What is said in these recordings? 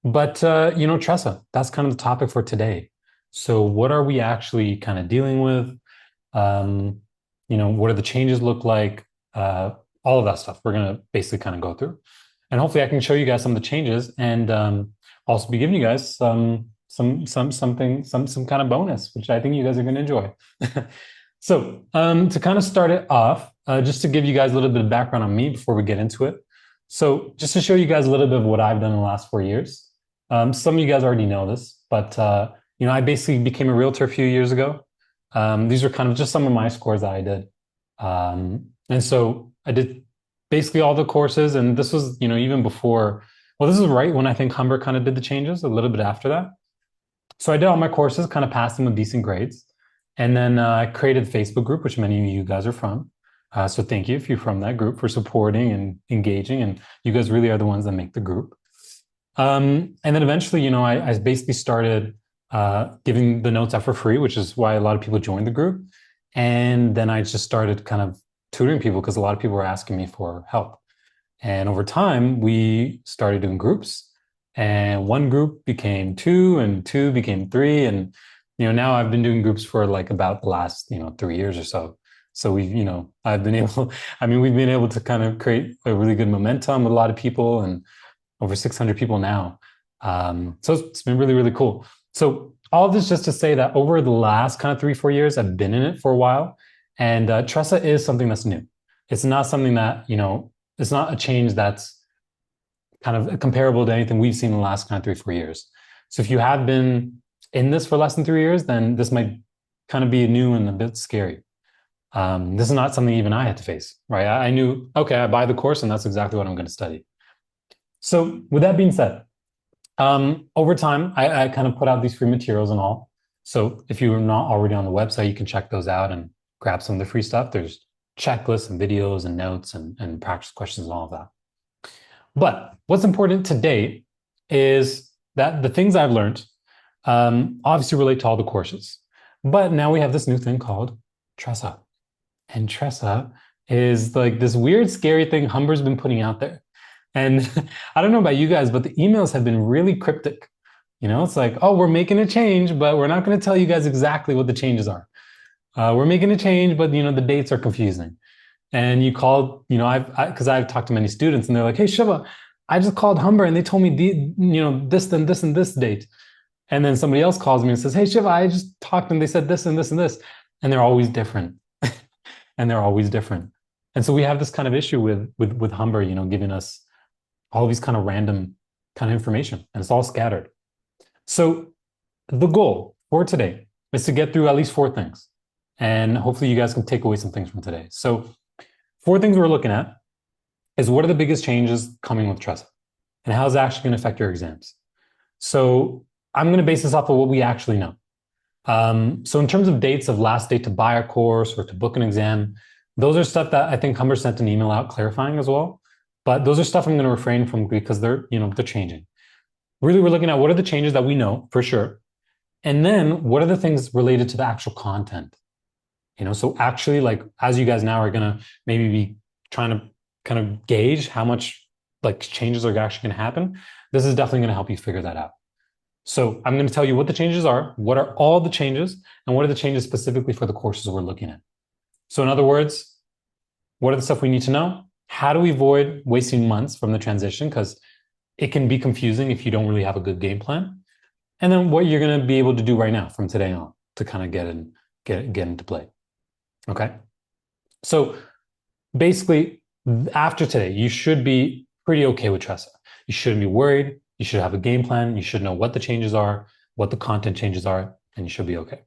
But TRESA, that's kind of the topic for today. So what are we actually kind of dealing with? Um, what do the changes look like? All of that stuff we're gonna basically kind of go through. And hopefully I can show you guys some of the changes and also be giving you guys some kind of bonus, which I think you guys are gonna enjoy. So to kind of start it off, just to give you guys a little bit of background on me before we get into it. So just to show you guys a little bit of what I've done in the last 4 years. Some of you guys already know this, but I basically became a realtor a few years ago. These are kind of just some of my scores that I did. And so I did basically all the courses, and this was, even before, well, this is right when I think Humber kind of did the changes, a little bit after that. So I did all my courses, kind of passed them with decent grades. And then I created a Facebook group, which many of you guys are from. So thank you if you're from that group for supporting and engaging. And you guys really are the ones that make the group. And then eventually, I basically started giving the notes out for free, which is why a lot of people joined the group. And then I just started kind of tutoring people because a lot of people were asking me for help. And over time, we started doing groups, and one group became two, and two became three. And, now I've been doing groups for like about the last, 3 years or so. So I've been able, I mean, we've been able to kind of create a really good momentum with a lot of people and over 600 people now. So it's been really, really cool. So all of this just to say that over the last kind of 3, 4 years, I've been in it for a while. And TRESA is something that's new. It's not something that, it's not a change that's kind of comparable to anything we've seen in the last kind of 3, 4 years. So if you have been in this for less than 3 years, then this might kind of be new and a bit scary. This is not something even I had to face, right? I knew, okay, I buy the course and that's exactly what I'm going to study. So with that being said, over time, I kind of put out these free materials and all. So if you're not already on the website, you can check those out and grab some of the free stuff. There's checklists and videos and notes and practice questions and all of that. But what's important today is that the things I've learned obviously relate to all the courses. But now we have this new thing called TRESA. And TRESA is like this weird, scary thing Humber's been putting out there. And I don't know about you guys, but the emails have been really cryptic. It's like, oh, we're making a change, but we're not going to tell you guys exactly what the changes are. We're making a change, but the dates are confusing. And you called, because I've talked to many students, and they're like, hey, Shiva, I just called Humber, and they told me this and this and this date. And then somebody else calls me and says, hey, Shiva, I just talked, and they said this and this and this, and they're always different, and they're always different. And so we have this kind of issue with Humber, giving us all these kind of random kind of information, and it's all scattered. So the goal for today is to get through at least 4 things, and hopefully you guys can take away some things from today. So 4 things we're looking at is what are the biggest changes coming with TRESA, and how is it actually going to affect your exams? So I'm going to base this off of what we actually know. So in terms of dates of last date to buy a course or to book an exam, those are stuff that I think Humber sent an email out clarifying as well. But those are stuff I'm going to refrain from because they're changing. Really, we're looking at what are the changes that we know for sure. And then what are the things related to the actual content? So actually, like, as you guys now are going to maybe be trying to kind of gauge how much like changes are actually going to happen, this is definitely going to help you figure that out. So I'm going to tell you what the changes are, what are all the changes, and what are the changes specifically for the courses we're looking at. So in other words, what are the stuff we need to know? How do we avoid wasting months from the transition? Because it can be confusing if you don't really have a good game plan. And then what you're going to be able to do right now from today on to kind of get into play. Okay. So basically, after today, you should be pretty okay with TRESA. You shouldn't be worried. You should have a game plan. You should know what the changes are, what the content changes are, and you should be okay.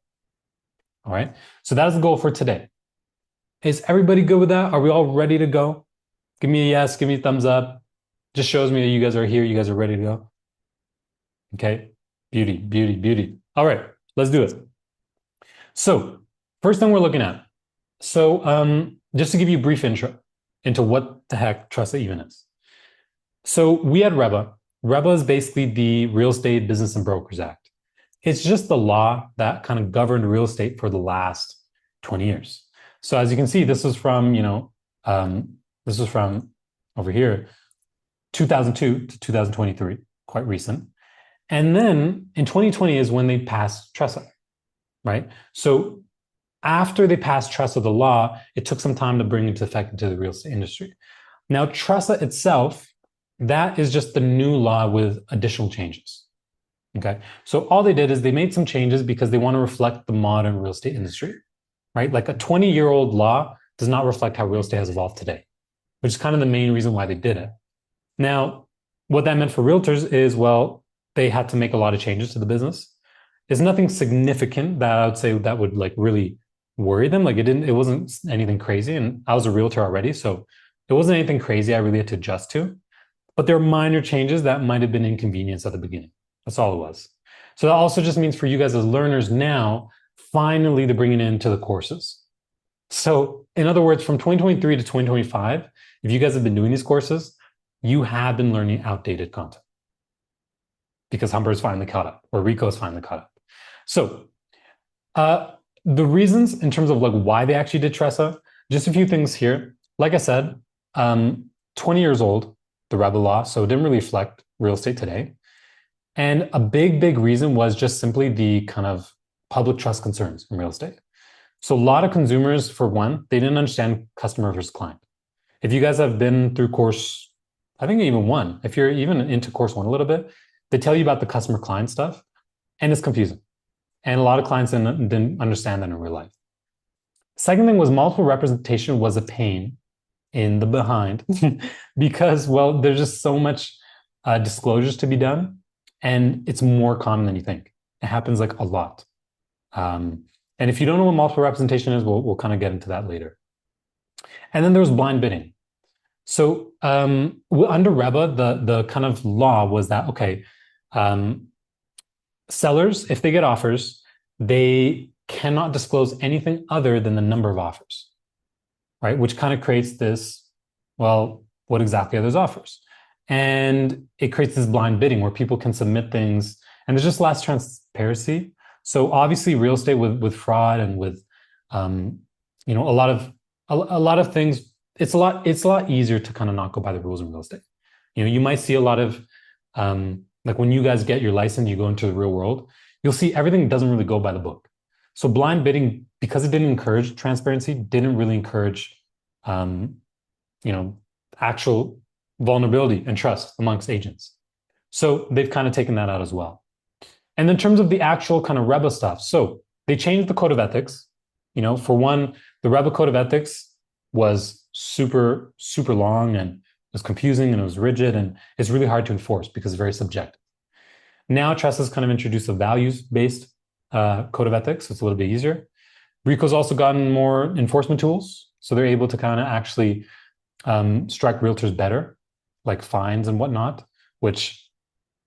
All right. So that is the goal for today. Is everybody good with that? Are we all ready to go? Give me a yes, give me a thumbs up. Just shows me that you guys are here, you guys are ready to go. Okay, beauty, beauty, beauty. All right, let's do it. So first thing we're looking at. So just to give you a brief intro into what the heck TRESA even is. So we had REBA. REBA is basically the Real Estate Business and Brokers Act. It's just the law that kind of governed real estate for the last 20 years. So as you can see, this is from, this is from over here, 2002 to 2023, quite recent. And then in 2020 is when they passed TRESA, right? So after they passed TRESA, the law, it took some time to bring into effect into the real estate industry. Now, TRESA itself, that is just the new law with additional changes. Okay. So all they did is they made some changes because they want to reflect the modern real estate industry, right? Like a 20-year-old law does not reflect how real estate has evolved today, which is kind of the main reason why they did it. Now, what that meant for realtors is, well, they had to make a lot of changes to the business. There's nothing significant that I would say that would like really worry them. Like it wasn't anything crazy. And I was a realtor already, so it wasn't anything crazy I really had to adjust to. But there are minor changes that might have been inconvenience at the beginning. That's all it was. So that also just means for you guys as learners now, finally to bring it into the courses. So in other words, from 2023 to 2025, if you guys have been doing these courses, you have been learning outdated content because Humber is finally caught up, or Rico is finally caught up. So the reasons in terms of like why they actually did TRESA, just a few things here. Like I said, 20 years old, the Rebel Law, so it didn't really reflect real estate today. And a big reason was just simply the kind of public trust concerns in real estate. So a lot of consumers, for one, they didn't understand customer versus client. If you guys have been through course, I think even one, if you're even into course one a little bit, they tell you about the customer client stuff, and it's confusing. And a lot of clients didn't understand that in real life. Second thing was multiple representation was a pain in the behind because, well, there's just so much disclosures to be done, and it's more common than you think. It happens like a lot. And if you don't know what multiple representation is, we'll kind of get into that later. And then there was blind bidding. So under REBA, the kind of law was that, okay, sellers, if they get offers, they cannot disclose anything other than the number of offers, right? Which kind of creates this, well, what exactly are those offers? And it creates this blind bidding where people can submit things and there's just less transparency. So obviously real estate with fraud and with, a lot of things, it's a lot easier to kind of not go by the rules in real estate. You might see a lot of, like when you guys get your license, you go into the real world, you'll see everything doesn't really go by the book. So blind bidding, because it didn't encourage transparency, didn't really encourage, actual vulnerability and trust amongst agents. So they've kind of taken that out as well. And in terms of the actual kind of REBA stuff, so they changed the code of ethics. For one, the REBA code of ethics was super, super long and it was confusing and it was rigid and it's really hard to enforce because it's very subjective. Now TRESA's kind of introduced a values-based code of ethics. So it's a little bit easier. Rico's also gotten more enforcement tools. So they're able to kind of actually strike realtors better, like fines and whatnot, which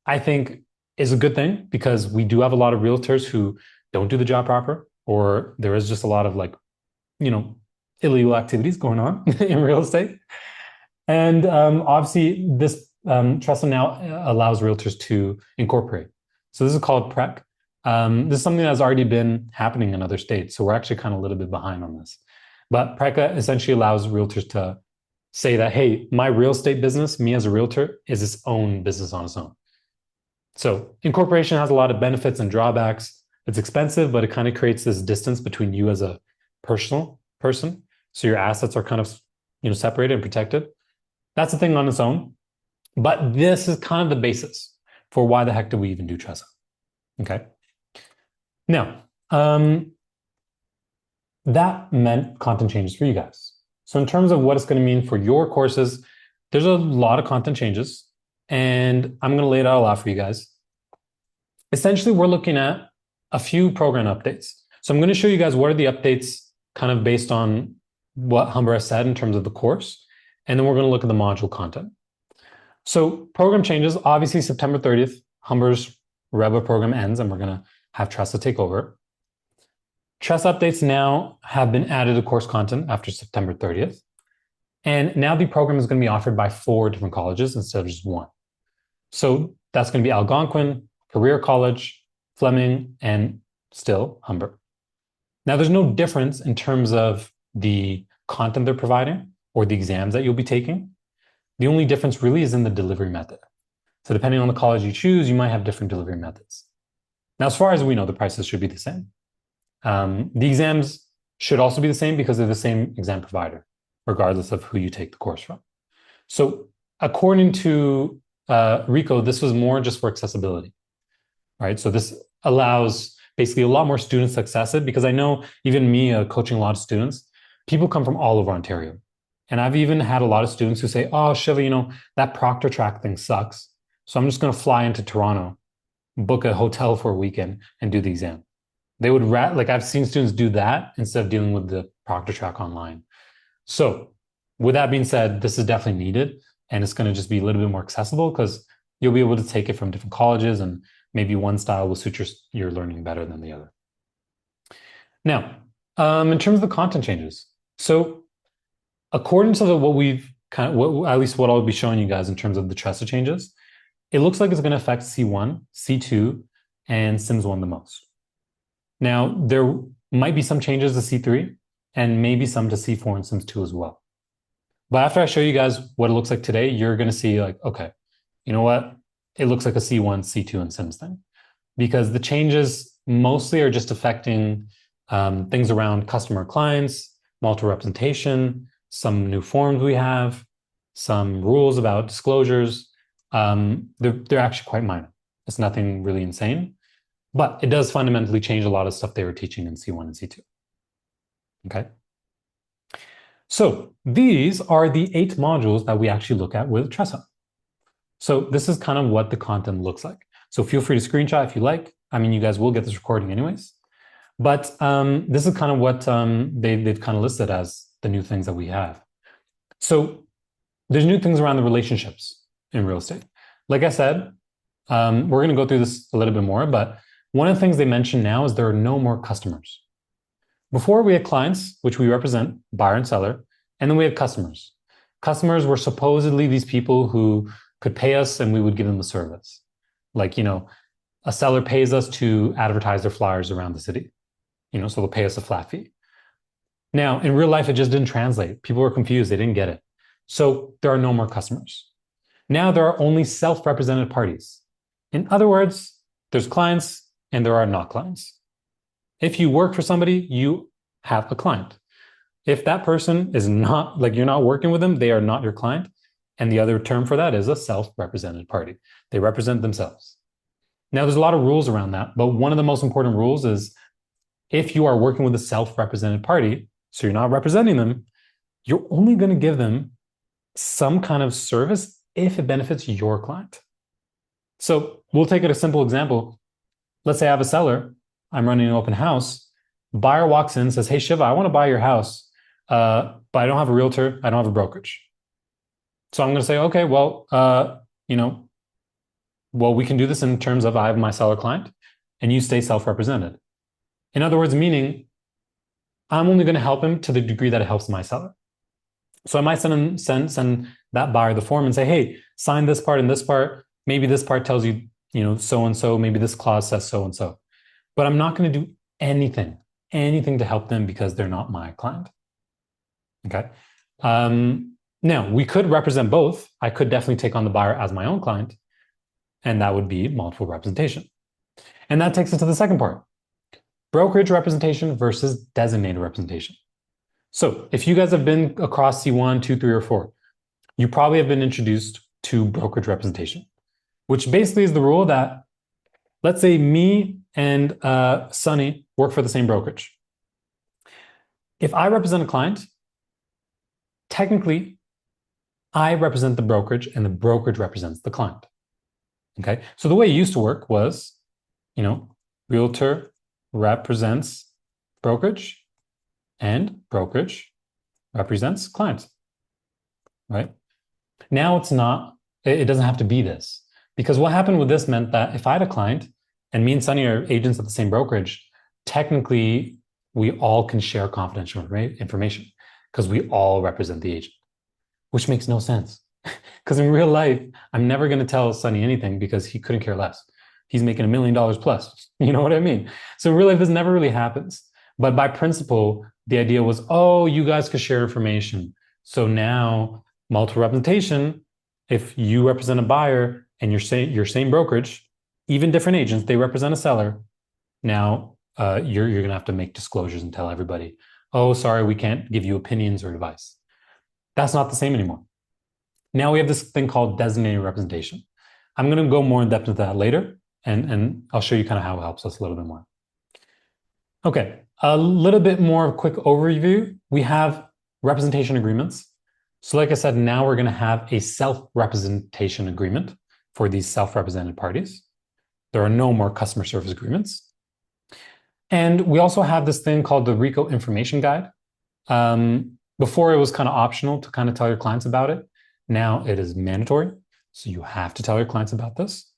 I think is a good thing because we do have a lot of realtors who don't do the job proper, or there is just a lot of illegal activities going on in real estate. And obviously this TRESA now allows realtors to incorporate. So this is called PREC. This is something that's already been happening in other states. So we're actually kind of a little bit behind on this. But PRECA essentially allows realtors to say that, hey, my real estate business, me as a realtor, is its own business on its own. So incorporation has a lot of benefits and drawbacks. It's expensive, but it kind of creates this distance between you as a personal person. So your assets are kind of separated and protected. That's a thing on its own. But this is kind of the basis for why the heck do we even do TRESA. Okay. Now, that meant content changes for you guys. So in terms of what it's going to mean for your courses, there's a lot of content changes, and I'm going to lay it all out for you guys. Essentially, we're looking at a few program updates. So I'm going to show you guys what are the updates kind of based on what Humber has said in terms of the course, and then we're going to look at the module content. So program changes, obviously September 30th, Humber's REBA program ends, and we're going to have TRESA take over. TRESA updates now have been added to course content after September 30th. And now the program is going to be offered by 4 different colleges instead of just 1. So that's going to be Algonquin, Career College, Fleming, and still Humber. Now there's no difference in terms of the content they're providing or the exams that you'll be taking. The only difference really is in the delivery method. So depending on the college you choose, you might have different delivery methods. Now, as far as we know, the prices should be the same. The exams should also be the same because they're the same exam provider, regardless of who you take the course from. So according to Rico, this was more just for accessibility, right? So this allows basically a lot more students to access it, because I know even me coaching a lot of students, people come from all over Ontario. And I've even had a lot of students who say, oh, Shiva, that Proctor track thing sucks. So I'm just going to fly into Toronto, book a hotel for a weekend, and do the exam. They would I've seen students do that instead of dealing with the Proctor track online. So with that being said, this is definitely needed, and it's going to just be a little bit more accessible because you'll be able to take it from different colleges, and maybe one style will suit your learning better than the other. Now, in terms of the content changes, so according to at least what I'll be showing you guys in terms of the TRESA changes, it looks like it's going to affect C1, C2, and Sims 1 the most. Now, there might be some changes to C3 and maybe some to C4 and Sims 2 as well. But after I show you guys what it looks like today, you're going to see like, okay, you know what? It looks like a C1, C2, and Sims thing, because the changes mostly are just affecting things around customer clients, multiple representation, some new forms we have, some rules about disclosures. They're actually quite minor. It's nothing really insane, but it does fundamentally change a lot of stuff they were teaching in C1 and C2. Okay. So these are the 8 modules that we actually look at with TRESA. So this is kind of what the content looks like. So feel free to screenshot if you like. I mean, you guys will get this recording anyways. But this is kind of what they've kind of listed as the new things that we have. So there's new things around the relationships in real estate. Like I said, we're going to go through this a little bit more, but one of the things they mention now is there are no more customers. Before, we had clients, which we represent, buyer and seller, and then we had customers. Customers were supposedly these people who could pay us and we would give them a service. Like, a seller pays us to advertise their flyers around the city, so they'll pay us a flat fee. Now, in real life, it just didn't translate. People were confused. They didn't get it. So there are no more customers. Now there are only self-represented parties. In other words, there's clients and there are not clients. If you work for somebody, you have a client. If that person is not, you're not working with them, they are not your client. And the other term for that is a self-represented party. They represent themselves. Now, there's a lot of rules around that, but one of the most important rules is if you are working with a self-represented party, so you're not representing them, you're only going to give them some kind of service if it benefits your client. So we'll take a simple example. Let's say I have a seller. I'm running an open house. Buyer walks in and says, hey, Shiva, I want to buy your house, but I don't have a realtor. I don't have a brokerage. So I'm going to say, okay, well, we can do this in terms of I have my seller client and you stay self-represented. In other words, meaning I'm only going to help him to the degree that it helps my seller. So I might send that buyer the form and say, hey, sign this part and this part. Maybe this part tells you, so-and-so. Maybe this clause says so-and-so. But I'm not going to do anything to help them because they're not my client. Okay. Now, we could represent both. I could definitely take on the buyer as my own client, and that would be multiple representation. And that takes us to the second part. Brokerage representation versus designated representation. So if you guys have been across C1, 2, 3, or 4, you probably have been introduced to brokerage representation, which basically is the rule that, let's say me and Sunny work for the same brokerage. If I represent a client, technically, I represent the brokerage and the brokerage represents the client. Okay, so the way it used to work was, realtor represents brokerage and brokerage represents client, right? Now it's not, it doesn't have to be this, because what happened with this meant that if I had a client and me and Sunny are agents at the same brokerage, technically we all can share confidential information because we all represent the agent, which makes no sense. Because in real life, I'm never going to tell Sunny anything because he couldn't care less. He's making $1 million plus. You know what I mean? So in real life, this never really happens. But by principle, the idea was, oh, you guys could share information. So now multiple representation, if you represent a buyer and your same brokerage, even different agents, they represent a seller. Now you're going to have to make disclosures and tell everybody, oh, sorry, we can't give you opinions or advice. That's not the same anymore. Now we have this thing called designated representation. I'm going to go more in depth into that later, and I'll show you kind of how it helps us a little bit more. Okay, a little bit more quick overview. We have representation agreements. So like I said, now we're going to have a self-representation agreement for these self-represented parties. There are no more customer service agreements. And we also have this thing called the RICO information guide. Before it was kind of optional to kind of tell your clients about it. Now it is mandatory. So you have to tell your clients about this.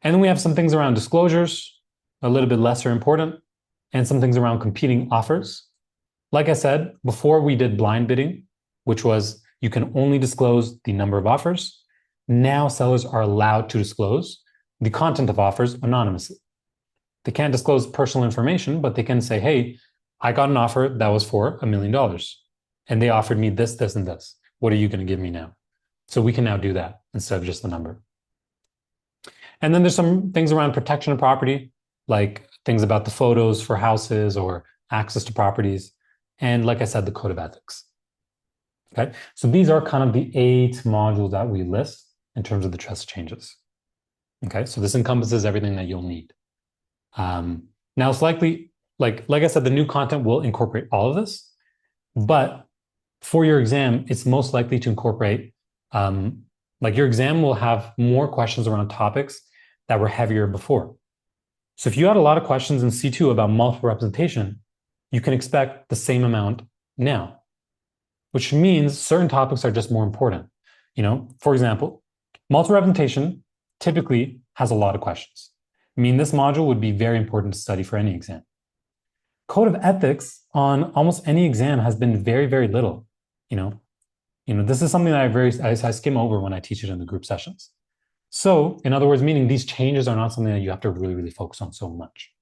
And then we have some things around disclosures, a little bit lesser important, and some things around competing offers. Like I said, before we did blind bidding, which was you can only disclose the number of offers. Now sellers are allowed to disclose the content of offers anonymously. They can't disclose personal information, but they can say, hey, I got an offer that was for $1 million. And they offered me this, this, and this. What are you going to give me now? So we can now do that instead of just the number. And then there's some things around protection of property, like things about the photos for houses or access to properties. And like I said, the code of ethics. Okay, so these are kind of the 8 modules that we list in terms of the TRESA changes. Okay, so this encompasses everything that you'll need. Now it's likely, like I said, the new content will incorporate all of this, but for your exam, it's most likely to incorporate, like your exam will have more questions around topics that were heavier before. So if you had a lot of questions in C2 about multiple representation, you can expect the same amount now, which means certain topics are just more important. You know, for example, multiple representation typically has a lot of questions. I mean, this module would be very important to study for any exam. Code of ethics on almost any exam has been very, very little. You know, this is something that I skim over when I teach it in the group sessions. So, in other words, meaning these changes are not something that you have to really, really focus on so much.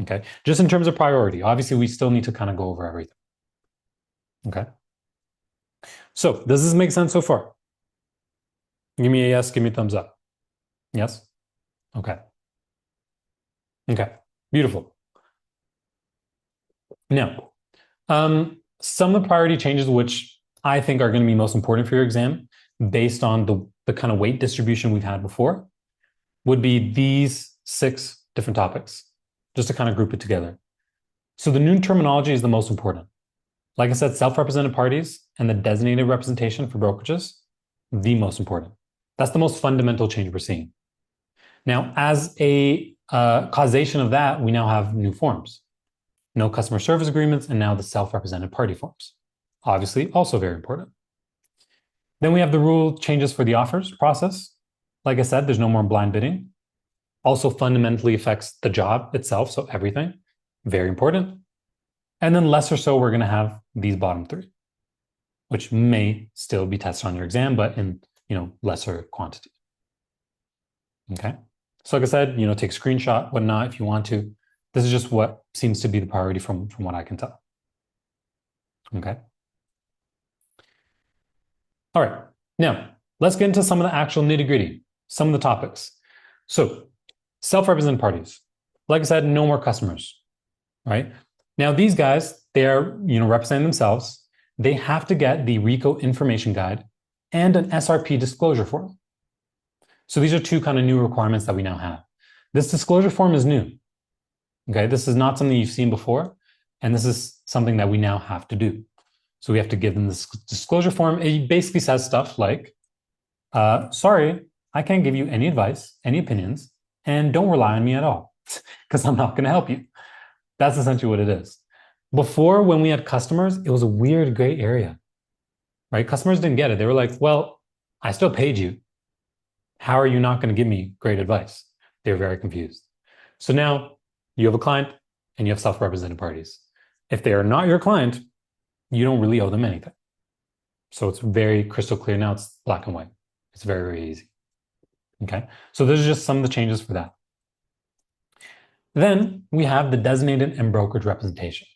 Okay, just in terms of priority, obviously we still need to kind of go over everything. Okay. So, does this make sense so far? Give me a yes, give me a thumbs up. Yes? Okay. Okay, beautiful. Now, some of the priority changes which I think are going to be most important for your exam based on the kind of weight distribution we've had before would be these 6 different topics, just to kind of group it together. So the new terminology is the most important. Like I said, self-represented parties and the designated representation for brokerages, the most important. That's the most fundamental change we're seeing. Now, as a causation of that, we now have new forms. No customer service agreements, and now the self-represented party forms. Obviously, also very important. Then we have the rule changes for the offers process. Like I said, there's no more blind bidding. Also fundamentally affects the job itself, so everything, very important. And then less or so, we're going to have these bottom 3, which may still be tested on your exam, but in lesser quantity. Okay. So like I said, take a screenshot, whatnot, if you want to. This is just what seems to be the priority from what I can tell. Okay. All right. Now, let's get into some of the actual nitty-gritty, some of the topics. So, self-represented parties. Like I said, no more customers, right? Now, these guys, they are, representing themselves. They have to get the RICO information guide and an SRP disclosure form. So these are 2 kind of new requirements that we now have. This disclosure form is new. Okay, this is not something you've seen before, and this is something that we now have to do. So we have to give them this disclosure form. It basically says stuff like, sorry, I can't give you any advice, any opinions, and don't rely on me at all, because I'm not going to help you. That's essentially what it is. Before, when we had customers, it was a weird gray area, right? Customers didn't get it. They were like, well, I still paid you. How are you not going to give me great advice? They were very confused. So now you have a client and you have self-represented parties. If they are not your client, you don't really owe them anything. So it's very crystal clear. Now it's black and white. It's very, very easy. Okay. So those are just some of the changes for that. Then we have the designated and brokerage representation.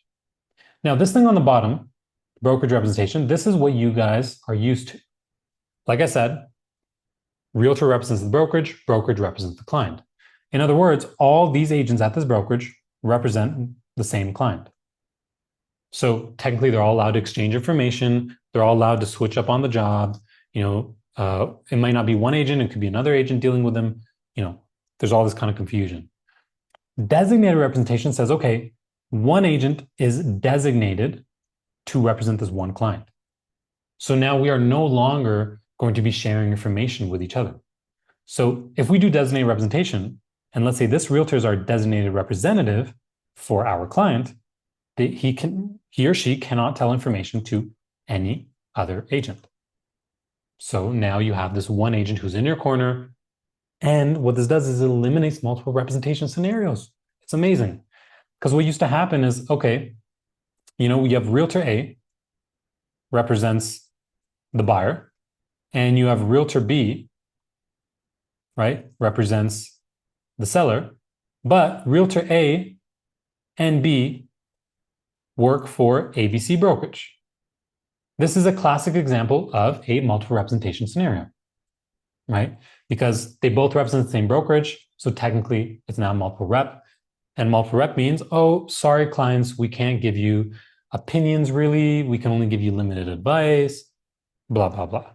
Now this thing on the bottom, brokerage representation, this is what you guys are used to. Like I said, Realtor represents the brokerage, brokerage represents the client. In other words, all these agents at this brokerage represent the same client. So technically, they're all allowed to exchange information. They're all allowed to switch up on the job. It might not be one agent. It could be another agent dealing with them. There's all this kind of confusion. Designated representation says, okay, one agent is designated to represent this one client. So now we are no longer going to be sharing information with each other. So if we do designated representation, and let's say this realtor is our designated representative for our client, he or she cannot tell information to any other agent. So now you have this one agent who's in your corner. And what this does is it eliminates multiple representation scenarios. It's amazing. Because what used to happen is, okay, we have realtor A represents the buyer, and you have realtor B, right, represents the seller, but realtor A and B work for ABC Brokerage. This is a classic example of a multiple representation scenario, right? Because they both represent the same brokerage, so technically it's now multiple rep. And multiple rep means, oh, sorry, clients, we can't give you opinions really. We can only give you limited advice, blah, blah, blah.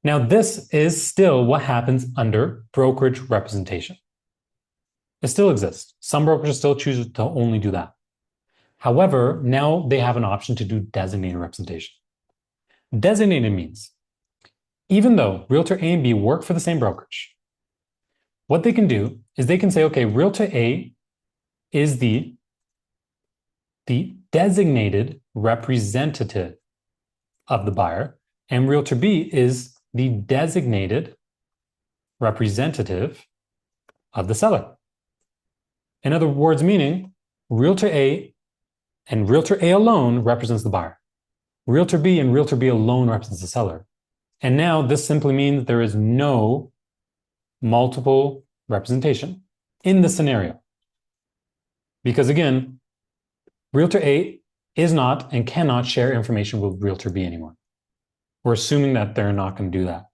Now, this is still what happens under brokerage representation. It still exists. Some brokerages still choose to only do that. However, now they have an option to do designated representation. Designated means, even though realtor A and B work for the same brokerage, what they can do is they can say, okay, realtor A is the designated representative of the buyer, and realtor B is the designated representative of the seller. In other words, meaning realtor A and realtor A alone represents the buyer. Realtor B and realtor B alone represents the seller. And now this simply means there is no multiple representation in the scenario. Because again, realtor A is not and cannot share information with realtor B anymore. We're assuming that they're not going to do that.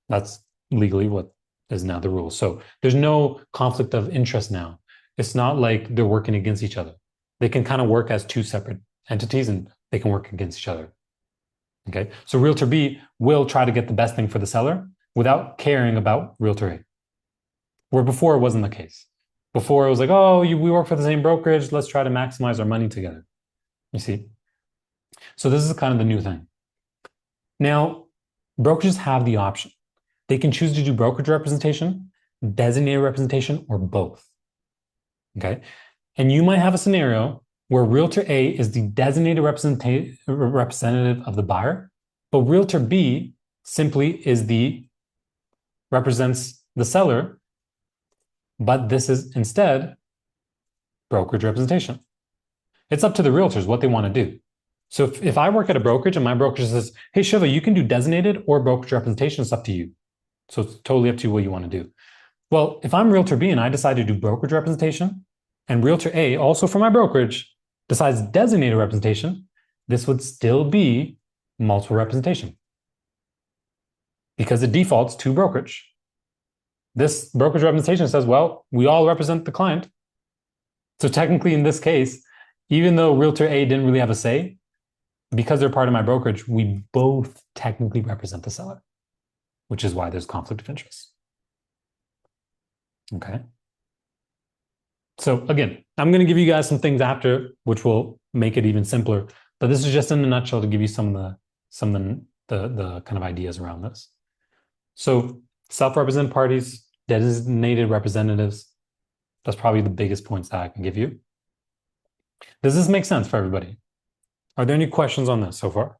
That's legally what is now the rule. So there's no conflict of interest now. It's not like they're working against each other. They can kind of work as two separate entities and they can work against each other. Okay, so realtor B will try to get the best thing for the seller without caring about realtor A. Where before it wasn't the case. Before it was like, oh, we work for the same brokerage. Let's try to maximize our money together. You see? So this is kind of the new thing. Now, brokerages have the option. They can choose to do brokerage representation, designated representation, or both. Okay? And you might have a scenario where realtor A is the designated representative of the buyer, but realtor B simply represents the seller, but this is instead brokerage representation. It's up to the realtors what they want to do. So if I work at a brokerage and my brokerage says, hey, Shiva, you can do designated or brokerage representation, it's up to you. So it's totally up to you what you want to do. Well, if I'm realtor B and I decide to do brokerage representation, and realtor A, also for my brokerage, decides designated representation, this would still be multiple representation because it defaults to brokerage. This brokerage representation says, well, we all represent the client. So technically in this case, even though realtor A didn't really have a say, because they're part of my brokerage, we both technically represent the seller, which is why there's conflict of interest. Okay. So again, I'm going to give you guys some things after, which will make it even simpler. But this is just in a nutshell to give you some of the kind of ideas around this. So self-represented parties, designated representatives, that's probably the biggest points that I can give you. Does this make sense for everybody? Are there any questions on this so far?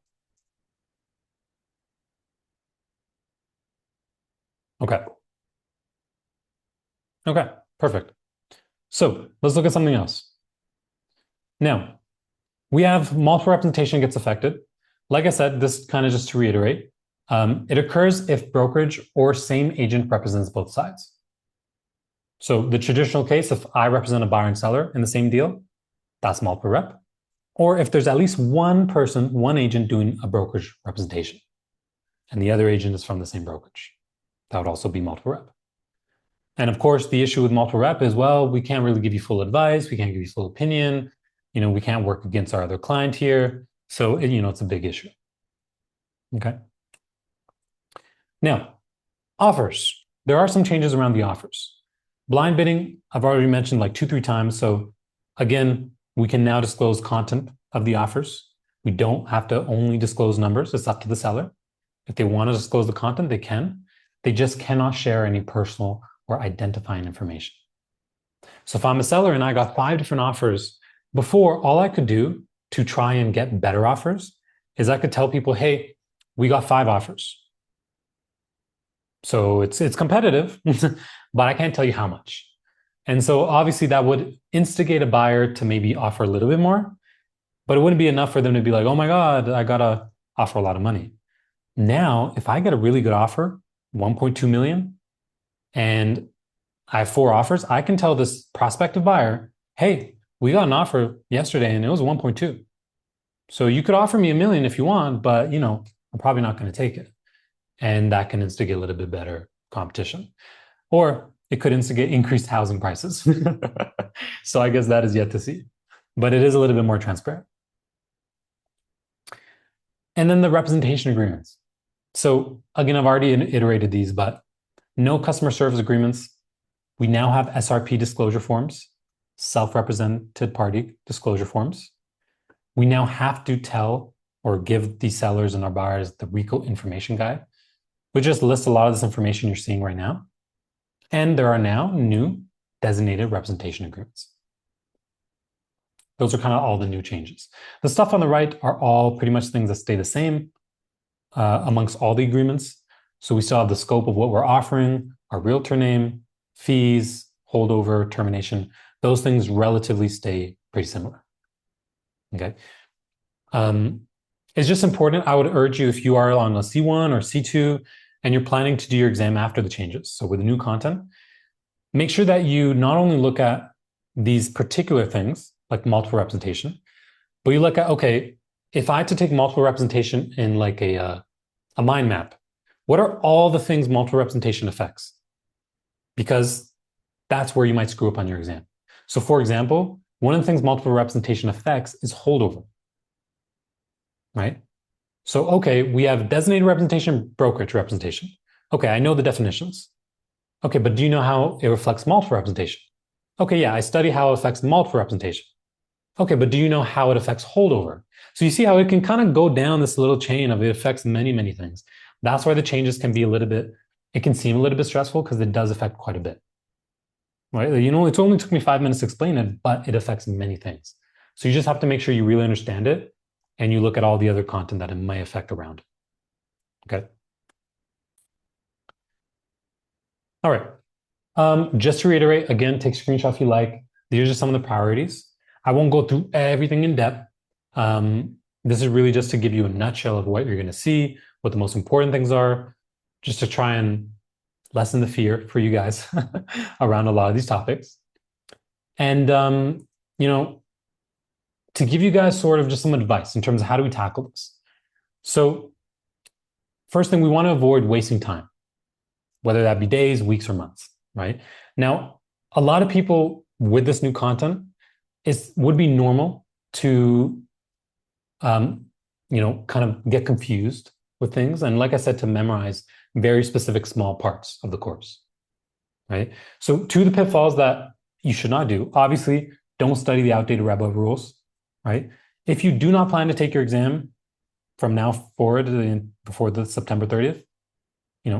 Okay. Okay, perfect. So let's look at something else. Now, we have multiple representation gets affected. Like I said, this kind of just to reiterate, it occurs if brokerage or same agent represents both sides. So the traditional case, if I represent a buyer and seller in the same deal, that's multiple rep. Or if there's at least one person, one agent doing a brokerage representation, and the other agent is from the same brokerage. That would also be multiple rep. And of course, the issue with multiple rep is, well, we can't really give you full advice. We can't give you full opinion. We can't work against our other client here. So, it's a big issue. Okay. Now, offers. There are some changes around the offers. Blind bidding, I've already mentioned like 2-3 times. So again, we can now disclose content of the offers. We don't have to only disclose numbers. It's up to the seller. If they want to disclose the content, they can. They just cannot share any personal or identifying information. So if I'm a seller and I got 5 different offers, before, all I could do to try and get better offers is I could tell people, hey, we got 5 offers. So it's competitive, but I can't tell you how much. And so obviously that would instigate a buyer to maybe offer a little bit more, but it wouldn't be enough for them to be like, oh my God, I got to offer a lot of money. Now, if I get a really good offer, 1.2 million, and I have 4 offers, I can tell this prospective buyer, hey, we got an offer yesterday and it was 1.2. So you could offer me $1 million if you want, but I'm probably not going to take it. And that can instigate a little bit better competition. Or it could instigate increased housing prices. So I guess that is yet to see. But it is a little bit more transparent. And then the representation agreements. So again, I've already iterated these, but no customer service agreements. We now have SRP disclosure forms, self-represented party disclosure forms. We now have to tell or give the sellers and our buyers the RICO information guide, which just lists a lot of this information you're seeing right now. And there are now new designated representation agreements. Those are kind of all the new changes. The stuff on the right are all pretty much things that stay the same amongst all the agreements. So we still have the scope of what we're offering, our realtor name, fees, holdover, termination. Those things relatively stay pretty similar. Okay. It's just important. I would urge you, if you are on a C1 or C2 and you're planning to do your exam after the changes, so with the new content, make sure that you not only look at these particular things like multiple representation, but you look at, okay, if I had to take multiple representation in like a mind map, what are all the things multiple representation affects? Because that's where you might screw up on your exam. So for example, one of the things multiple representation affects is holdover, right? So, okay, we have designated representation, brokerage representation. Okay, I know the definitions. Okay, but do you know how it reflects multiple representation? Okay, yeah, I study how it affects multiple representation. Okay, but do you know how it affects holdover? So you see how it can kind of go down this little chain of it affects many, many things. That's why the changes can be it can seem a little bit stressful because it does affect quite a bit. Right? It only took me 5 minutes to explain it, but it affects many things. So you just have to make sure you really understand it and you look at all the other content that it may affect around it. Okay. All right. Just to reiterate, again, take a screenshot if you like. These are some of the priorities. I won't go through everything in depth. This is really just to give you a nutshell of what you're going to see, what the most important things are, just to try and lessen the fear for you guys around a lot of these topics. And, to give you guys sort of just some advice in terms of how do we tackle this. So first thing, we want to avoid wasting time, whether that be days, weeks, or months, right? Now, a lot of people with this new content, would be normal to, kind of get confused with things. And like I said, to memorize very specific small parts of the course, right? So 2 of the pitfalls that you should not do, obviously, don't study the outdated Red Book rules, right? If you do not plan to take your exam from now forward before the September 30th,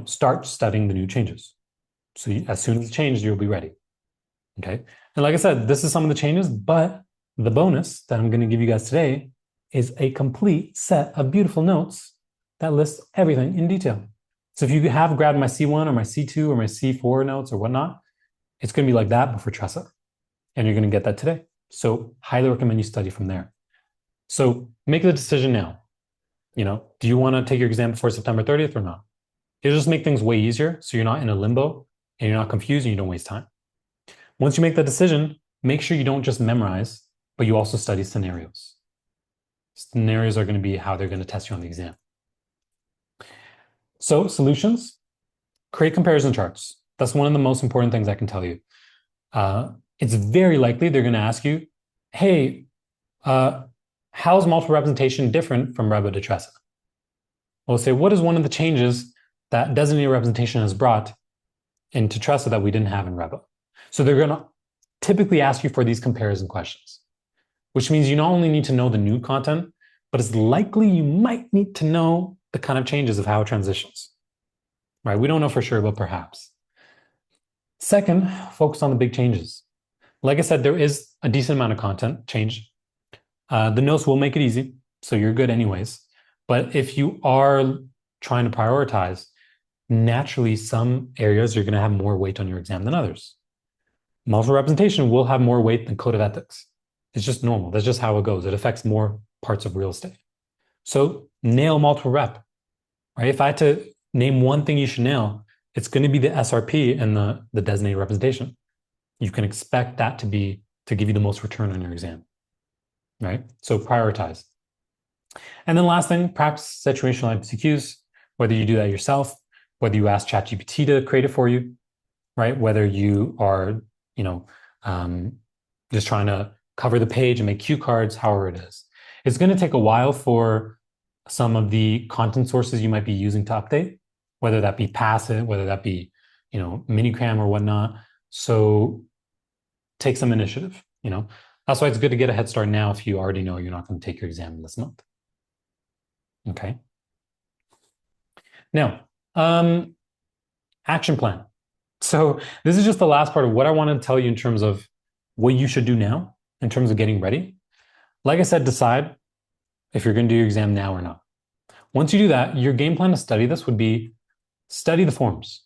start studying the new changes. So as soon as it's changed, you'll be ready. Okay. And like I said, this is some of the changes, but the bonus that I'm going to give you guys today is a complete set of beautiful notes that lists everything in detail. So if you have grabbed my C1 or my C2 or my C4 notes or whatnot, it's going to be like that, but for TRESA. And you're going to get that today. So highly recommend you study from there. So make the decision now. Do you want to take your exam before September 30th or not? It'll just make things way easier. So you're not in a limbo and you're not confused and you don't waste time. Once you make that decision, make sure you don't just memorize, but you also study scenarios. Scenarios are going to be how they're going to test you on the exam. So solutions. create comparison charts. That's one of the most important things I can tell you. It's very likely they're going to ask you, hey, how's multiple representation different from REBA to TRESA? We'll say, what is one of the changes that designated representation has brought into TRESA that we didn't have in REBA? So they're going to typically ask you for these comparison questions, which means you not only need to know the new content, but it's likely you might need to know the kind of changes of how it transitions, right? We don't know for sure, but perhaps. Second, focus on the big changes. Like I said, there is a decent amount of content change. The notes will make it easy, so you're good anyways. But if you are trying to prioritize, naturally, some areas you're going to have more weight on your exam than others. Multiple representation will have more weight than code of ethics. It's just normal. That's just how it goes. It affects more parts of real estate. So nail multiple rep, right? If I had to name one thing you should nail, it's going to be the SRP and the designated representation. You can expect that to give you the most return on your exam, right? So prioritize. And then last thing, practice situational MCQs, whether you do that yourself, whether you ask ChatGPT to create it for you, right? Whether you are, just trying to cover the page and make cue cards, however it is. It's going to take a while for some of the content sources you might be using to update, whether that be Passive, whether that be, Minicram or whatnot. So take some initiative, That's why it's good to get a head start now if you already know you're not going to take your exam this month. Okay. Now, action plan. So this is just the last part of what I want to tell you in terms of what you should do now in terms of getting ready. Like I said, decide if you're going to do your exam now or not. Once you do that, your game plan to study this would be study the forms.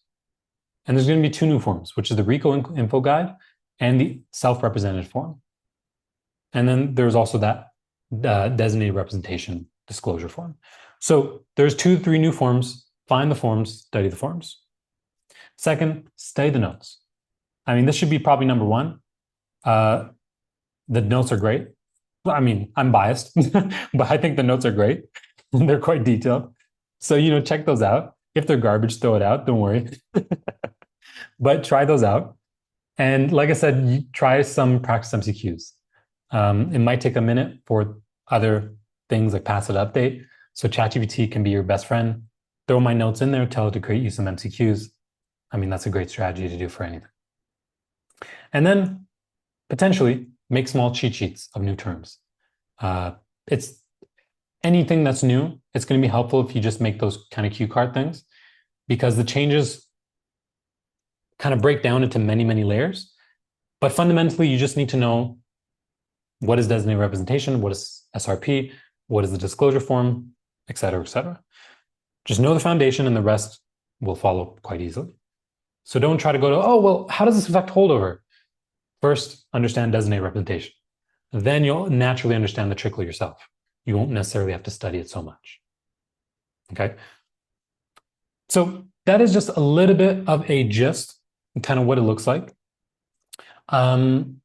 And there's going to be two new forms, which is the RICO info guide and the self-represented form. And then there's also that designated representation disclosure form. So there's 2 to 3 new forms. Find the forms, study the forms. Second, study the notes. I mean, this should be probably number 1. The notes are great. I mean, I'm biased, but I think the notes are great. They're quite detailed. So, check those out. If they're garbage, throw it out. Don't worry. But try those out. And like I said, you try some practice MCQs. It might take a minute for other things like passive update. So ChatGPT can be your best friend. Throw my notes in there, tell it to create you some MCQs. I mean, that's a great strategy to do for anything. And then potentially make small cheat sheets of new terms. It's anything that's new. It's going to be helpful if you just make those kind of cue card things, because the changes kind of break down into many, many layers. But fundamentally, you just need to know what is designated representation, what is SRP, what is the disclosure form, et cetera, et cetera. Just know the foundation and the rest will follow quite easily. So don't try to go to, oh, well, how does this affect holdover? First, understand designated representation. Then you'll naturally understand the trickle yourself. You won't necessarily have to study it so much. Okay? So that is just a little bit of a gist, kind of what it looks like. And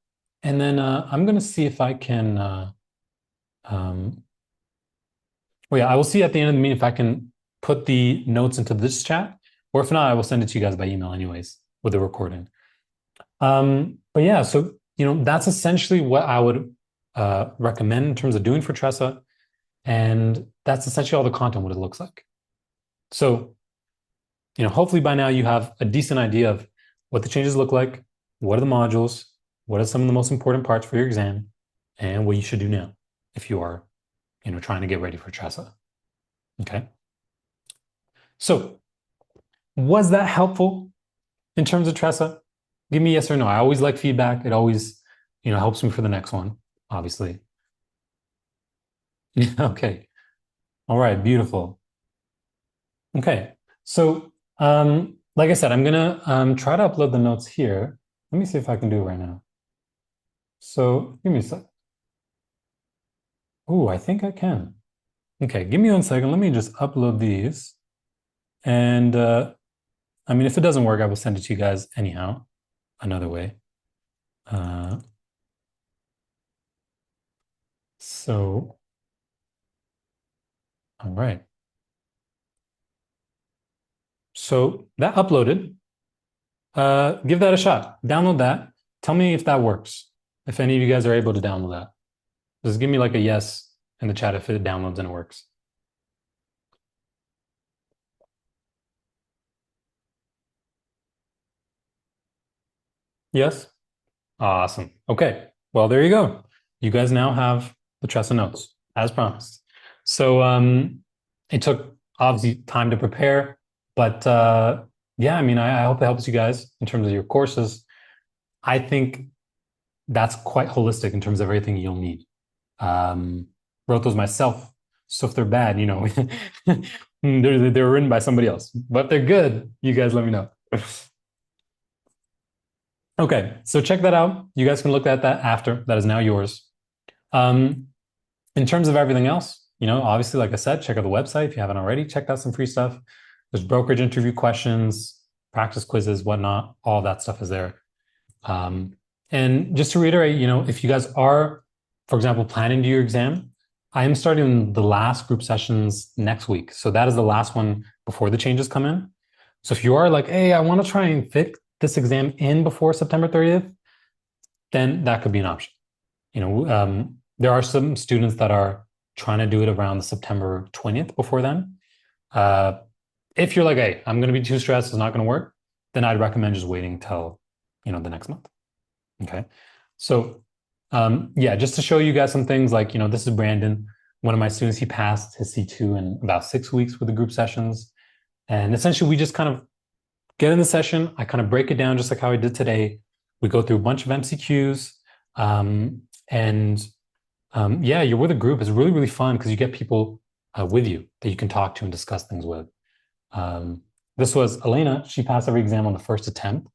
then I'm going to see if I can, I will see at the end of the meeting if I can put the notes into this chat, or if not, I will send it to you guys by email anyways with the recording. But yeah, so, that's essentially what I would recommend in terms of doing for TRESA. And that's essentially all the content, what it looks like. So, hopefully by now you have a decent idea of what the changes look like, what are the modules, what are some of the most important parts for your exam, and what you should do now if you are, trying to get ready for TRESA. Okay. So was that helpful in terms of TRESA? Give me yes or no. I always like feedback. It always, helps me for the next one, obviously. Okay. All right. Beautiful. Okay. So, like I said, I'm gonna try to upload the notes here. Let me see if I can do it right now. So give me a sec. Oh, I think I can. Okay, give me 1 second. Let me just upload these. And I mean, if it doesn't work, I will send it to you guys anyhow, another way. So, all right. So that uploaded. Give that a shot. Download that. Tell me if that works. If any of you guys are able to download that, just give me like a yes in the chat if it downloads and it works. Yes? Awesome. Okay. Well, there you go. You guys now have the TRESA notes as promised. So it took obviously time to prepare, but yeah, I mean, I hope it helps you guys in terms of your courses. I think that's quite holistic in terms of everything you'll need. Wrote those myself. So if they're bad, they're written by somebody else, but they're good. You guys let me know. Okay, so check that out. You guys can look at that after. That is now yours. In terms of everything else, obviously, like I said, check out the website if you haven't already. Checked out some free stuff. There's brokerage interview questions, practice quizzes, whatnot. All that stuff is there. And just to reiterate, if you guys are, for example, planning to do your exam, I am starting the last group sessions next week. So that is the last one before the changes come in. So if you are like, hey, I want to try and fit this exam in before September 30th, then that could be an option. There are some students that are trying to do it around the September 20th before then. If you're like, hey, I'm going to be too stressed, it's not going to work, then I'd recommend just waiting till, the next month. Okay. So, yeah, just to show you guys some things like, this is Brandon, one of my students. He passed his C2 in about 6 weeks with the group sessions. And essentially, we just kind of get in the session. I kind of break it down just like how I did today. We go through a bunch of MCQs. Yeah, you're with a group. It's really, really fun because you get people with you that you can talk to and discuss things with. This was Elena. She passed every exam on the first attempt.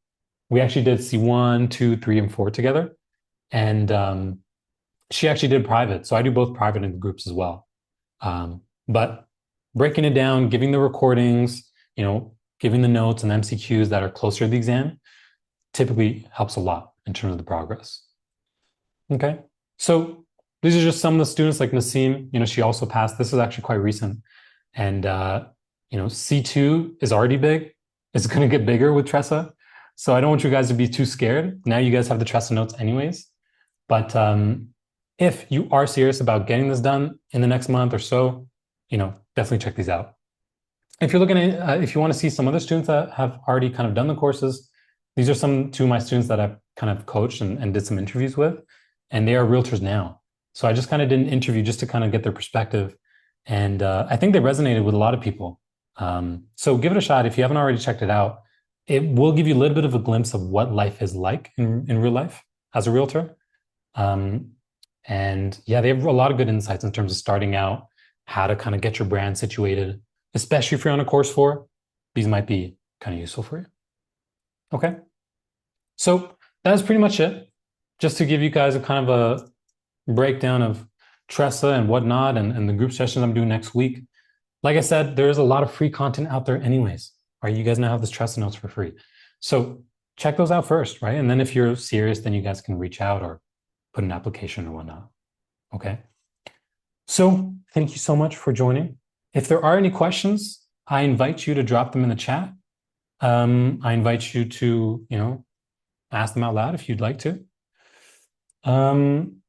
We actually did C1, 2, 3, and 4 together. And she actually did private. So I do both private and groups as well. But breaking it down, giving the recordings, giving the notes and MCQs that are closer to the exam typically helps a lot in terms of the progress. Okay. So these are just some of the students like Nasim, she also passed. This is actually quite recent. And, C2 is already big. It's going to get bigger with TRESA. So I don't want you guys to be too scared. Now you guys have the TRESA notes anyways. But if you are serious about getting this done in the next month or so, definitely check these out. If you're looking at, if you want to see some other students that have already kind of done the courses, these are two of my students that I've kind of coached and did some interviews with, and they are realtors now. So I just kind of did an interview just to kind of get their perspective. And I think they resonated with a lot of people. So give it a shot. If you haven't already checked it out, it will give you a little bit of a glimpse of what life is like in real life as a realtor. And yeah, they have a lot of good insights in terms of starting out, how to kind of get your brand situated, especially if you're on a course 4. These might be kind of useful for you. Okay. So that's pretty much it. Just to give you guys a kind of a breakdown of TRESA and whatnot and the group sessions I'm doing next week. Like I said, there is a lot of free content out there anyways, right? You guys now have this TRESA notes for free. So check those out first, right? And then if you're serious, then you guys can reach out or put an application or whatnot. Okay. So thank you so much for joining. If there are any questions, I invite you to drop them in the chat. I invite you to, ask them out loud if you'd like to. And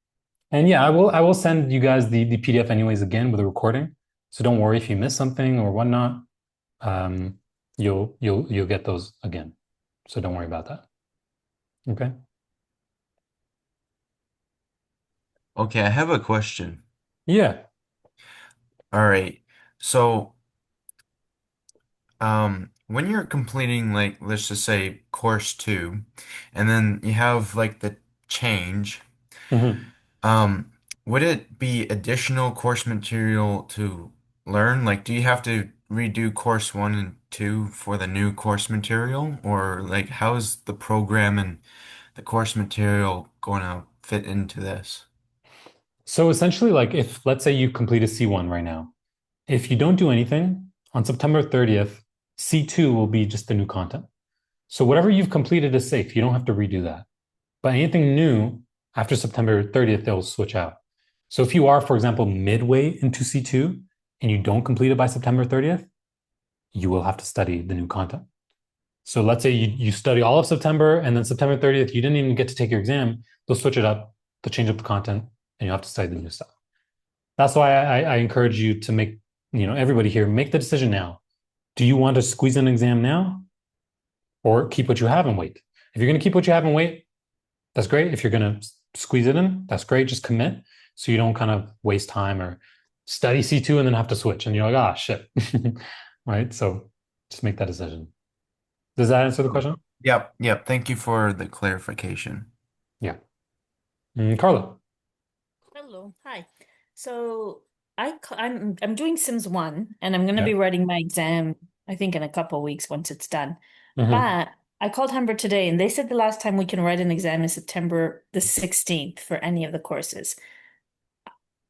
yeah, I will send you guys the PDF anyways again with a recording. So don't worry if you miss something or whatnot. You'll get those again. So don't worry about that. Okay. Okay, I have a question. Yeah. All right. So, when you're completing like let's just say course 2, and then you have like the change, Mhm. um, would it be additional course material to learn? Like, do you have to redo course 1 and 2 for the new course material, or like how is the program and the course material going to fit into this? So essentially, like if let's say you complete a C1 right now, if you don't do anything on September 30th, C2 will be just the new content. So whatever you've completed is safe. You don't have to redo that. But anything new after September 30th, they'll switch out. So if you are, for example, midway into C2 and you don't complete it by September 30th, you will have to study the new content. So let's say you study all of September and then September 30th, you didn't even get to take your exam. They'll switch it up, they'll change up the content, and you have to study the new stuff. That's why I encourage you to make, everybody here, make the decision now. Do you want to squeeze an exam now or keep what you have and wait? If you're going to keep what you have and wait, that's great. If you're going to squeeze it in, that's great. Just commit so you don't kind of waste time or study C2 and then have to switch. And you're like, ah, shit. Right. So just make that decision. Does that answer the question? Yep, yep. Thank you for the clarification. Yeah. Carla. Hello, hi. So I'm doing Sims 1 and I'm gonna Yeah. be writing my exam, I think in a couple of weeks once it's done. Mhm. But I called Humber today and they said the last time we can write an exam is September the 16th for any of the courses.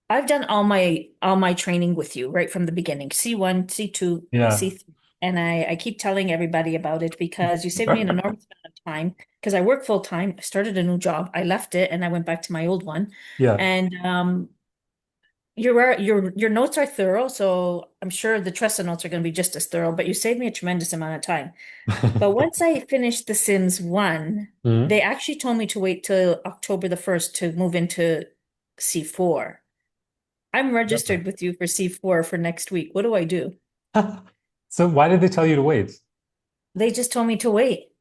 I've done all my training with you right from the beginning, C1, C2, Yeah. C3. And I keep telling everybody about it because you saved me an enormous amount of time because I work full time. I started a new job. I left it and I went back to my old one. Yeah. And your notes are thorough, so I'm sure the TRESA notes are going to be just as thorough, but you saved me a tremendous amount of time. But once I finished The Sims 1, Mhm. they actually told me to wait till October the 1st to move into C4. I'm registered with you for C4 for next week. What do I do? So why did they tell you to wait? They just told me to wait.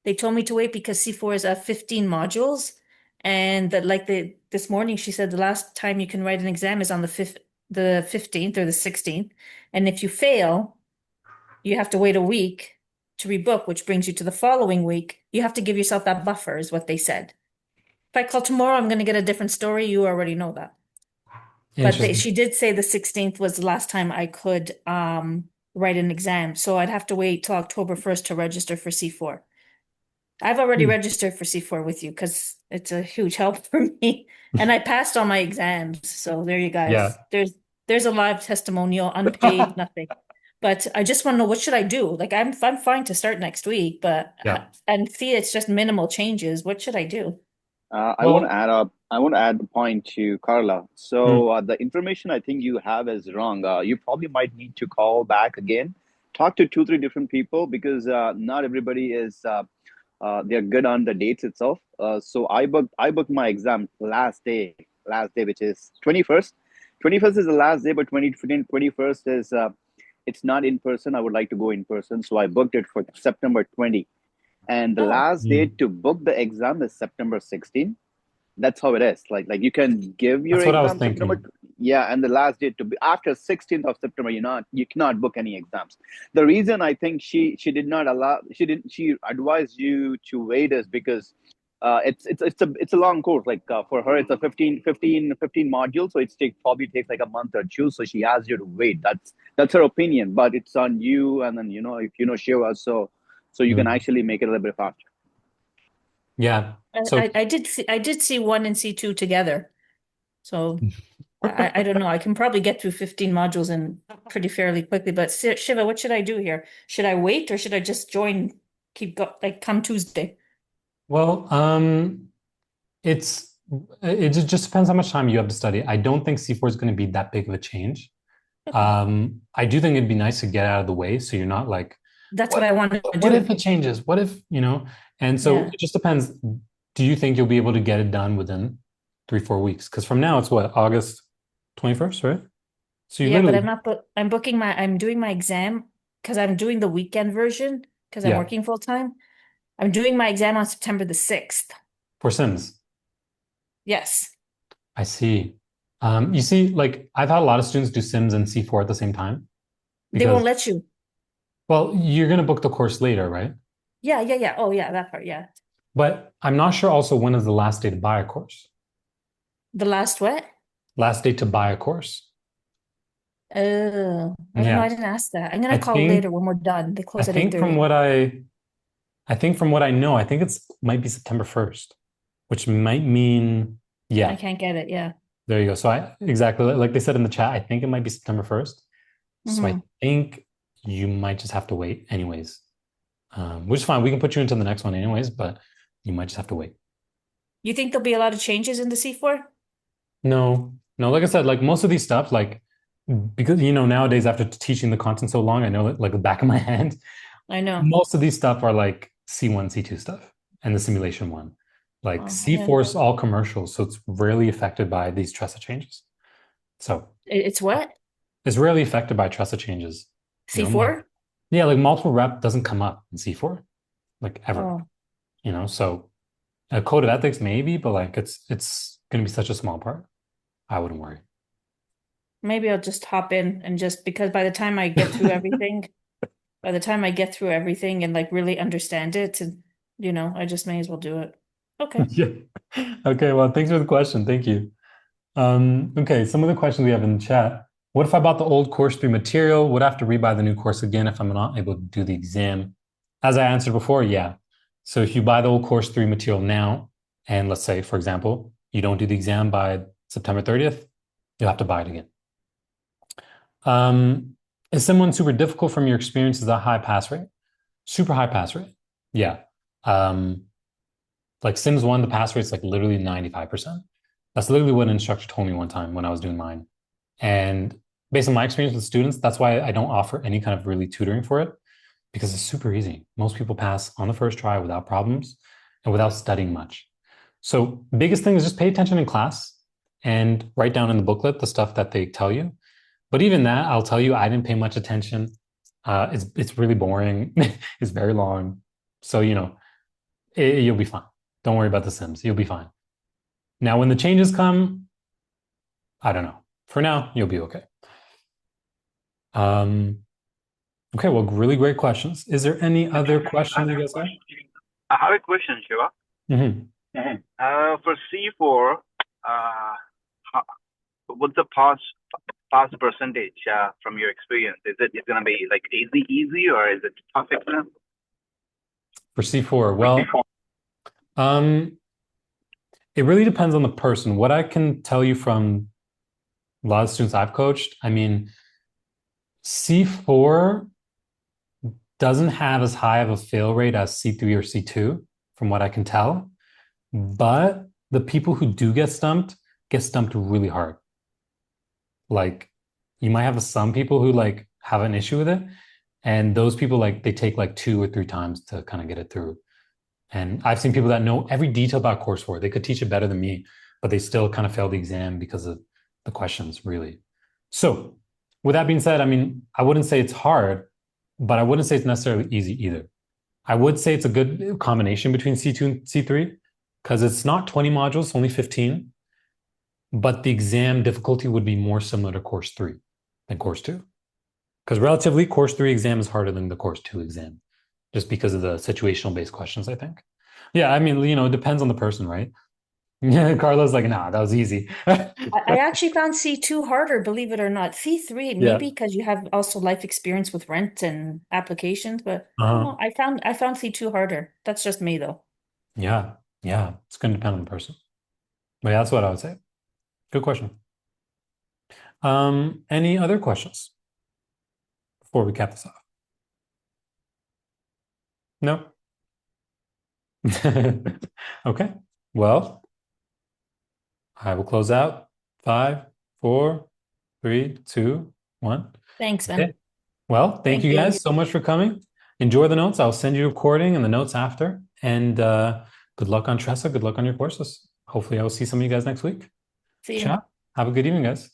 They told me to wait because C4 is 15 modules, and that like this morning she said the last time you can write an exam is on the 15th or the 16th, and if you fail, you have to wait a week to rebook, which brings you to the following week. You have to give yourself that buffer, is what they said. If I call tomorrow, I'm going to get a different story. You already know that. But Interesting. she did say the 16th was the last time I could write an exam, so I'd have to wait till October 1st to register for C4. I've already Hmm. registered for C4 with you because it's a huge help for me. And I passed all my exams. So there you Yeah. guys. There's a live testimonial, unpaid, nothing. But I just want to know what should I do? Like I'm fine to start next week, but Yeah. and see it's just minimal changes. What should I do? I want to Well, add up. I want to add a point to Carla. mm, So the information I think you have is wrong. You probably might need to call back again, talk to two, three different people because not everybody is they're good on the dates itself. So I booked my exam last day, which is 21st. 21st is the last day, but 21st is it's not in person. I would like to go in person, so I booked it for September 20. And the Oh, last mm. date to book the exam is September 16. That's how it is. Like you can give your That's what I was exam September, thinking. yeah, and the last date to be after 16th of September. You cannot book any exams. The reason I think she did not allow she advised you to wait is because it's a long course. Like for her, it's a 15 modules, so probably takes like a month or two. So she asked you to wait. That's her opinion, but it's on you. And then if Shiva, so you can Mm. actually make it a little bit faster. Yeah. So I did see one and C2 together. So I don't know. I can probably get through 15 modules in pretty fairly quickly, but Shiva, what should I do here? Should I wait or should I just join, like come Tuesday? well, it's it just depends how much time you have to study. I don't think C4 is going to be that big of a change. Okay. I do think it'd be nice to get out of the way so you're not like, That's what what I want to what if do. it changes? What if, And so Yeah. it just depends. Do you think you'll be able to get it done within 3, 4 weeks? Because from now it's what, August 21st, right? So you Yeah, but literally, I'm not I'm doing my exam because I'm doing the weekend version because I'm yeah, working full time. I'm doing my exam on September the 6th. for Sims. Yes. I see. You see, like I've had a lot of students do Sims and C4 at the same time They because, won't let you. well, you're going to book the course later, right? Yeah, yeah, yeah. Oh, yeah, that part. Yeah. But I'm not sure also when is the last day to buy a course. The last what? Last day to buy a course. Oh, I don't know. I Yeah. didn't ask that. I'm I gonna call think later when we're done. They I close at think from 8:30. what I think from what I know, I think it's might be September 1st, which might mean, I yeah, can't get it. Yeah. there you go. So I exactly like they said in the chat, I think it might be September 1st. So I Hmm. think you might just have to wait anyways. Which is fine. We can put you into the next one anyways, but you might just have to wait. You think there'll be a lot of changes in the C4? No, no, like I said, like most of these stuff, like because nowadays after teaching the content so long, I know it like the back of my hand. I know. Most of these stuff are like C1, C2 stuff and the simulation one. Like Oh, C4 is all commercial, so it's rarely affected by these TRESA changes. So It's what? it's rarely affected by TRESA changes. C4? Yeah, like multiple rep doesn't come up in C4, like ever. Oh, So a code of ethics maybe, but like it's going to be such a small part. I wouldn't worry. maybe I'll just hop in and just because by the time I get through everything, and like really understand it, and I just may as well do it. Okay. Yeah. Okay, well, thanks for the question. Thank you. Okay, some of the questions we have in the chat. What if I bought the old course 3 material? Would I have to rebuy the new course again if I'm not able to do the exam? As I answered before, yeah. So if you buy the old course 3 material now, and let's say, for example, you don't do the exam by September 30th, you'll have to buy it again. Is someone super difficult from your experience? Is that high pass rate? Super high pass rate. Yeah. Like Sims 1, the pass rate's like literally 95%. That's literally what an instructor told me one time when I was doing mine. And based on my experience with students, that's why I don't offer any kind of really tutoring for it, because it's super easy. Most people pass on the first try without problems and without studying much. So biggest thing is just pay attention in class and write down in the booklet the stuff that they tell you. But even that, I'll tell you, I didn't pay much attention. It's really boring. It's very long. So, you'll be fine. Don't worry about the Sims. You'll be fine. Now, when the changes come, I don't know. For now, you'll be okay. Okay, well, really great questions. Is there any other questions you guys have? I have a question, Shiva. For C4, what's the pass percentage from your experience? Is it going to be like easy, or is it tough exam? For C4, well, it really depends on the person. What I can tell you from a lot of students I've coached, I mean, C4 doesn't have as high of a fail rate as C3 or C2, from what I can tell. But the people who do get stumped really hard. Like, you might have some people who like have an issue with it, and those people like they take like 2 or 3 times to kind of get it through. And I've seen people that know every detail about coursework. They could teach it better than me, but they still kind of fail the exam because of the questions, really. So with that being said, I mean, I wouldn't say it's hard, but I wouldn't say it's necessarily easy either. I would say it's a good combination between C2 and C3 because it's not 20 modules, it's only 15, but the exam difficulty would be more similar to course 3 than course 2. Because relatively, course 3 exam is harder than the course 2 exam, just because of the situational based questions, I think. Yeah, I mean, it depends on the person, right? Yeah, Carlos like, nah, that was easy. I actually found C2 harder, believe it or not. C3, Yeah. maybe because you have also life experience with rent and applications, but I don't know. I found C2 harder. That's just me though. Yeah, it's going to depend on the person. But yeah, that's what I would say. Good question. Any other questions before we cap this off? No? Okay. Well, I will close out. 5, 4, 3, 2, 1. Thanks, man. Okay. Well, thank you guys so much for coming. Enjoy the notes. I'll send you a recording and the notes after. And good luck on TRESA. Good luck on your courses. Hopefully, I will see some of you guys next week. See you. Ciao. Have a good evening, guys.